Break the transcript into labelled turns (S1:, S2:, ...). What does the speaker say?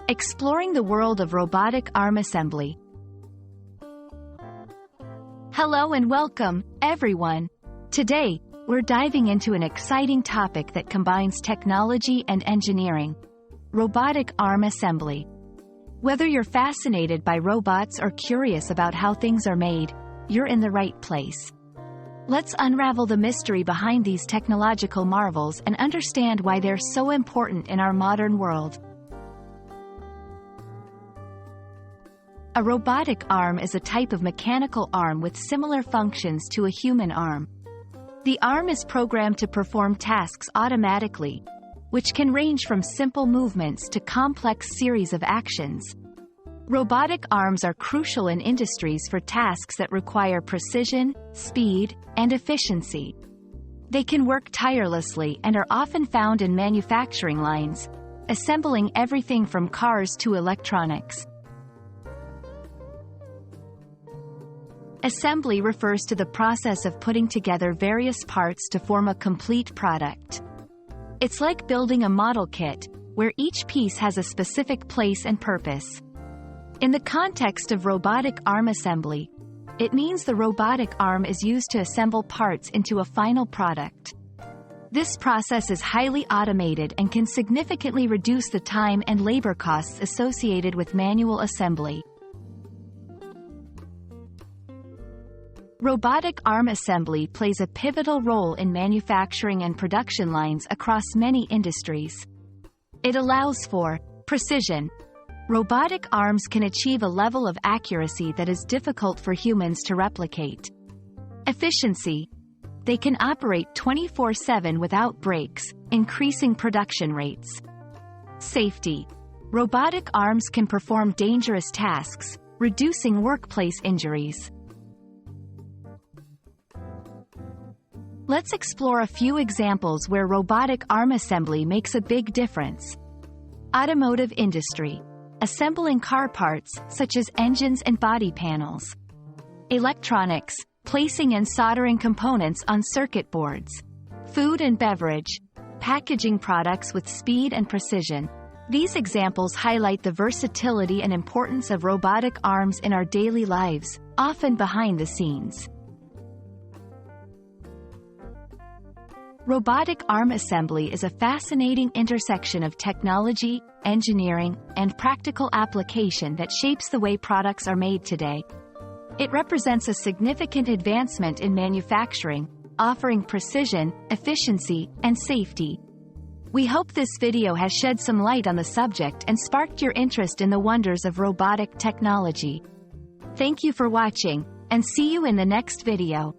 S1: Exploring the world of robotic arm assembly. Hello and welcome, everyone. Today, we're diving into an exciting topic that combines technology and engineering: robotic arm assembly. Whether you're fascinated by robots or curious about how things are made, you're in the right place. Let's unravel the mystery behind these technological marvels and understand why they're so important in our modern world. A robotic arm is a type of mechanical arm with similar functions to a human arm. The arm is programmed to perform tasks automatically, which can range from simple movements to complex series of actions. Robotic arms are crucial in industries for tasks that require precision, speed, and efficiency. They can work tirelessly and are often found in manufacturing lines, assembling everything from cars to electronics. Assembly refers to the process of putting together various parts to form a complete product. It's like building a model kit, where each piece has a specific place and purpose. In the context of robotic arm assembly, it means the robotic arm is used to assemble parts into a final product. This process is highly automated and can significantly reduce the time and labor costs associated with manual assembly. Robotic arm assembly plays a pivotal role in manufacturing and production lines across many industries. It allows for precision. Robotic arms can achieve a level of accuracy that is difficult for humans to replicate. Efficiency. They can operate 24/7 without breaks, increasing production rates. Safety. Robotic arms can perform dangerous tasks, reducing workplace injuries. Let's explore a few examples where robotic arm assembly makes a big difference. Automotive industry. Assembling car parts, such as engines and body panels. Electronics. Placing and soldering components on circuit boards. Food and beverage. Packaging products with speed and precision. These examples highlight the versatility and importance of robotic arms in our daily lives, often behind the scenes. Robotic arm assembly is a fascinating intersection of technology, engineering, and practical application that shapes the way products are made today. It represents a significant advancement in manufacturing, offering precision, efficiency, and safety. We hope this video has shed some light on the subject and sparked your interest in the wonders of robotic technology. Thank you for watching, and see you in the next video.